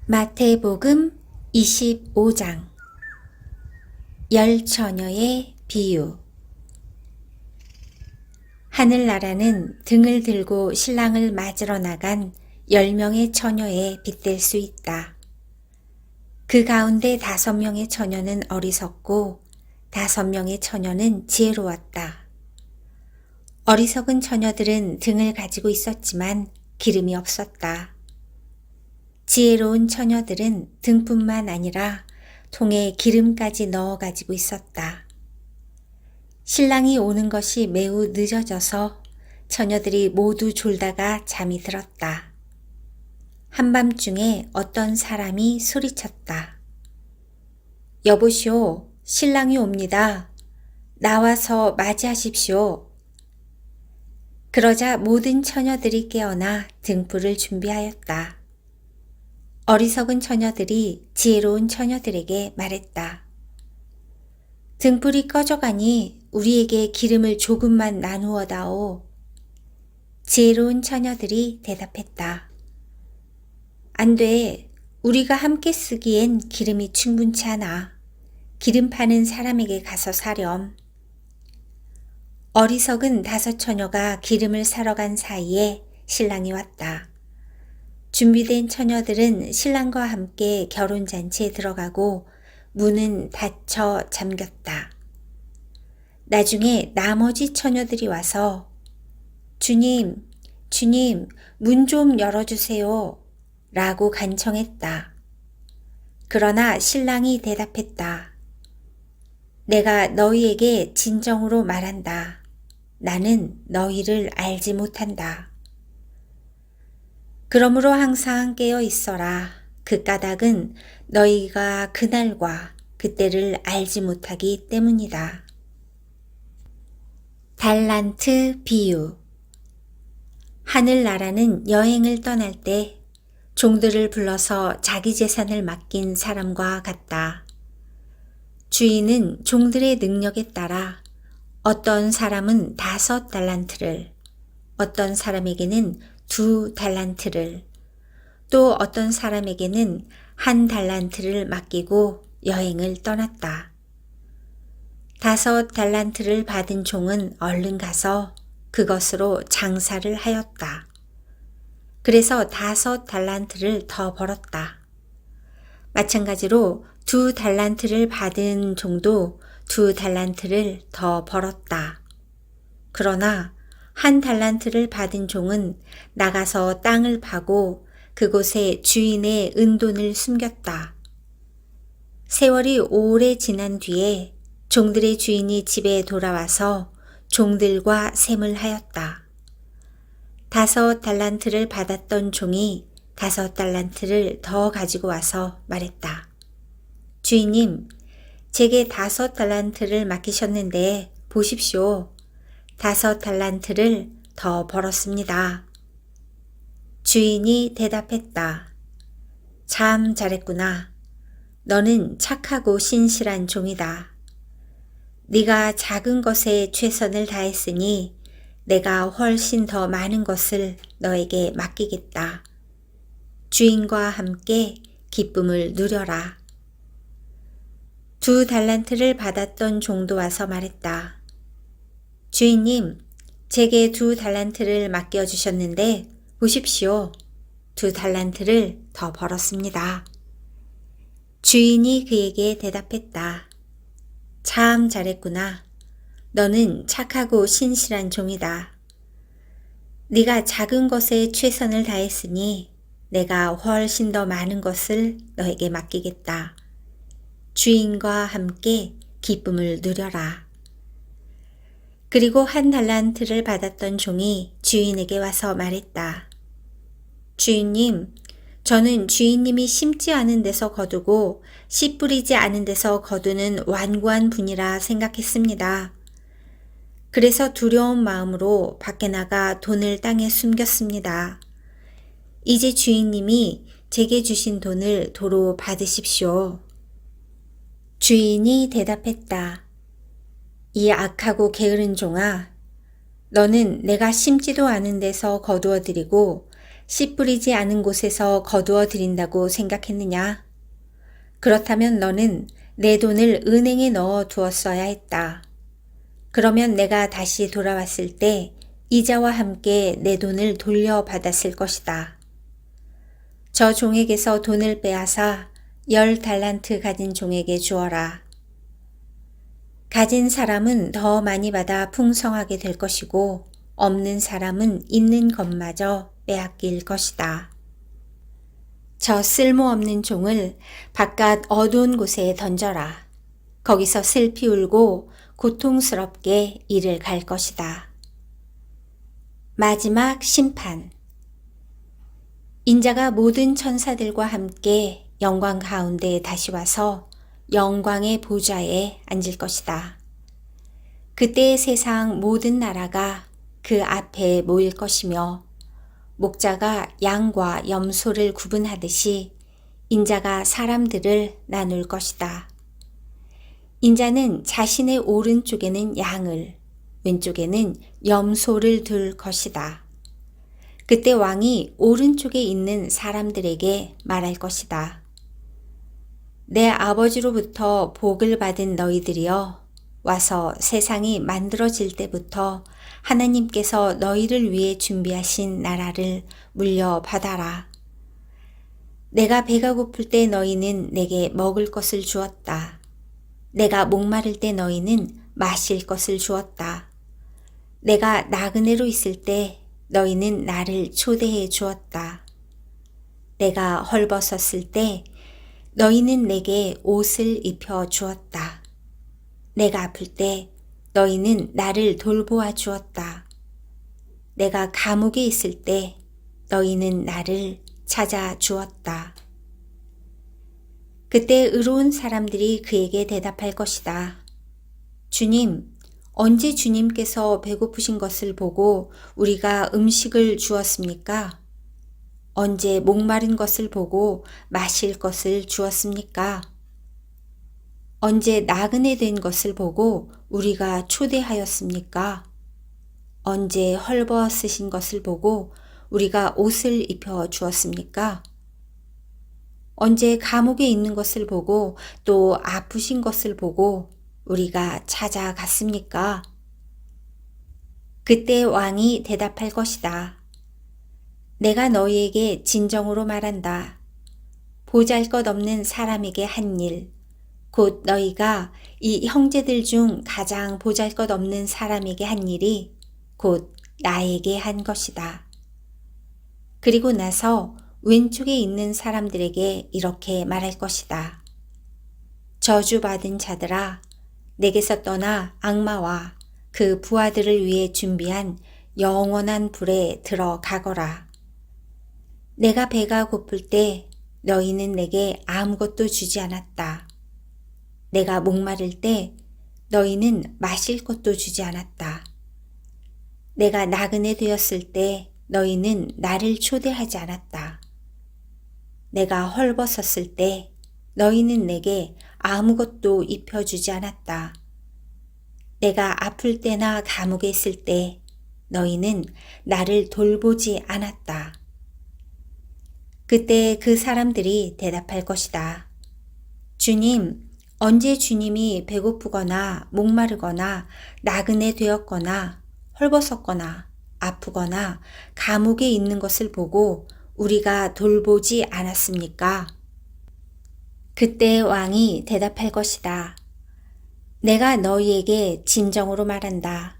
마태복음 25장 열 처녀의 비유. 하늘나라는 등을 들고 신랑을 맞으러 나간 10명의 처녀에 빗댈 수 있다. 그 가운데 5명의 처녀는 어리석고 5명의 처녀는 지혜로웠다. 어리석은 처녀들은 등을 가지고 있었지만 기름이 없었다. 지혜로운 처녀들은 등뿐만 아니라 통에 기름까지 넣어 가지고 있었다. 신랑이 오는 것이 매우 늦어져서 처녀들이 모두 졸다가 잠이 들었다. 한밤중에 어떤 사람이 소리쳤다. 여보시오, 신랑이 옵니다. 나와서 맞이하십시오. 그러자 모든 처녀들이 깨어나 등불을 준비하였다. 어리석은 처녀들이 지혜로운 처녀들에게 말했다. 등불이 꺼져가니 우리에게 기름을 조금만 나누어 다오. 지혜로운 처녀들이 대답했다. 안 돼. 우리가 함께 쓰기엔 기름이 충분치 않아. 기름 파는 사람에게 가서 사렴. 어리석은 5 처녀가 기름을 사러 간 사이에 신랑이 왔다. 준비된 처녀들은 신랑과 함께 결혼잔치에 들어가고 문은 닫혀 잠겼다. 나중에 나머지 처녀들이 와서 주님, 문 좀 열어주세요 라고 간청했다. 그러나 신랑이 대답했다. 내가 너희에게 진정으로 말한다. 나는 너희를 알지 못한다. 그러므로 항상 깨어 있어라. 그 까닭은 너희가 그날과 그때를 알지 못하기 때문이다. 달란트 비유. 하늘나라는 여행을 떠날 때 종들을 불러서 자기 재산을 맡긴 사람과 같다. 주인은 종들의 능력에 따라 어떤 사람은 5 달란트를, 어떤 사람에게는 2 달란트를, 또 어떤 사람에게는 1 달란트를 맡기고 여행을 떠났다. 5 달란트를 받은 종은 얼른 가서 그것으로 장사를 하였다. 그래서 5 달란트를 더 벌었다. 마찬가지로 2 달란트를 받은 종도 2 달란트를 더 벌었다. 그러나 1 달란트를 받은 종은 나가서 땅을 파고 그곳에 주인의 은돈을 숨겼다. 세월이 오래 지난 뒤에 종들의 주인이 집에 돌아와서 종들과 셈을 하였다. 5 달란트를 받았던 종이 5 달란트를 더 가지고 와서 말했다. 주인님, 제게 5 달란트를 맡기셨는데 보십시오. 5 달란트를 더 벌었습니다. 주인이 대답했다. 참 잘했구나. 너는 착하고 신실한 종이다. 네가 작은 것에 최선을 다했으니 내가 훨씬 더 많은 것을 너에게 맡기겠다. 주인과 함께 기쁨을 누려라. 2 달란트를 받았던 종도 와서 말했다. 주인님, 제게 2 달란트를 맡겨주셨는데 보십시오. 2 달란트를 더 벌었습니다. 주인이 그에게 대답했다. 참 잘했구나. 너는 착하고 신실한 종이다. 네가 작은 것에 최선을 다했으니 내가 훨씬 더 많은 것을 너에게 맡기겠다. 주인과 함께 기쁨을 누려라. 그리고 1 달란트를 받았던 종이 주인에게 와서 말했다. 주인님, 저는 주인님이 심지 않은 데서 거두고 씨 뿌리지 않은 데서 거두는 완고한 분이라 생각했습니다. 그래서 두려운 마음으로 밖에 나가 돈을 땅에 숨겼습니다. 이제 주인님이 제게 주신 돈을 도로 받으십시오. 주인이 대답했다. 이 악하고 게으른 종아, 너는 내가 심지도 않은 데서 거두어 들이고 씨 뿌리지 않은 곳에서 거두어 들인다고 생각했느냐? 그렇다면 너는 내 돈을 은행에 넣어 두었어야 했다. 그러면 내가 다시 돌아왔을 때 이자와 함께 내 돈을 돌려받았을 것이다. 저 종에게서 돈을 빼앗아 10달란트 가진 종에게 주어라. 가진 사람은 더 많이 받아 풍성하게 될 것이고 없는 사람은 있는 것마저 빼앗길 것이다. 저 쓸모없는 종을 바깥 어두운 곳에 던져라. 거기서 슬피 울고 고통스럽게 이를 갈 것이다. 마지막 심판. 인자가 모든 천사들과 함께 영광 가운데 다시 와서 영광의 보좌에 앉을 것이다. 그때 세상 모든 나라가 그 앞에 모일 것이며 목자가 양과 염소를 구분하듯이 인자가 사람들을 나눌 것이다. 인자는 자신의 오른쪽에는 양을, 왼쪽에는 염소를 둘 것이다. 그때 왕이 오른쪽에 있는 사람들에게 말할 것이다. 내 아버지로부터 복을 받은 너희들이여, 와서 세상이 만들어질 때부터 하나님께서 너희를 위해 준비하신 나라를 물려받아라. 내가 배가 고플 때 너희는 내게 먹을 것을 주었다. 내가 목마를 때 너희는 마실 것을 주었다. 내가 나그네로 있을 때 너희는 나를 초대해 주었다. 내가 헐벗었을 때 너희는 내게 옷을 입혀 주었다. 내가 아플 때 너희는 나를 돌보아 주었다. 내가 감옥에 있을 때 너희는 나를 찾아 주었다. 그때 의로운 사람들이 그에게 대답할 것이다. 주님, 언제 주님께서 배고프신 것을 보고 우리가 음식을 주었습니까? 언제 목마른 것을 보고 마실 것을 주었습니까? 언제 나그네 된 것을 보고 우리가 초대하였습니까? 언제 헐벗으신 것을 보고 우리가 옷을 입혀 주었습니까? 언제 감옥에 있는 것을 보고 또 아프신 것을 보고 우리가 찾아갔습니까? 그때 왕이 대답할 것이다. 내가 너희에게 진정으로 말한다. 보잘것없는 사람에게 한 일, 곧 너희가 이 형제들 중 가장 보잘것없는 사람에게 한 일이 곧 나에게 한 것이다. 그리고 나서 왼쪽에 있는 사람들에게 이렇게 말할 것이다. 저주받은 자들아, 내게서 떠나 악마와 그 부하들을 위해 준비한 영원한 불에 들어가거라. 내가 배가 고플 때 너희는 내게 아무것도 주지 않았다. 내가 목마를 때 너희는 마실 것도 주지 않았다. 내가 나그네 되었을 때 너희는 나를 초대하지 않았다. 내가 헐벗었을 때 너희는 내게 아무것도 입혀주지 않았다. 내가 아플 때나 감옥에 있을 때 너희는 나를 돌보지 않았다. 그때 그 사람들이 대답할 것이다. 주님, 언제 주님이 배고프거나 목마르거나 나그네 되었거나 헐벗었거나 아프거나 감옥에 있는 것을 보고 우리가 돌보지 않았습니까? 그때 왕이 대답할 것이다. 내가 너희에게 진정으로 말한다.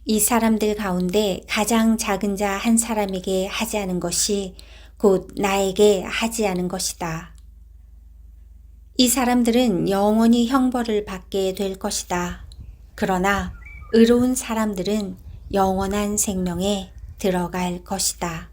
이 사람들 가운데 가장 작은 자 한 사람에게 하지 않은 것이 곧 나에게 하지 않은 것이다. 이 사람들은 영원히 형벌을 받게 될 것이다. 그러나 의로운 사람들은 영원한 생명에 들어갈 것이다.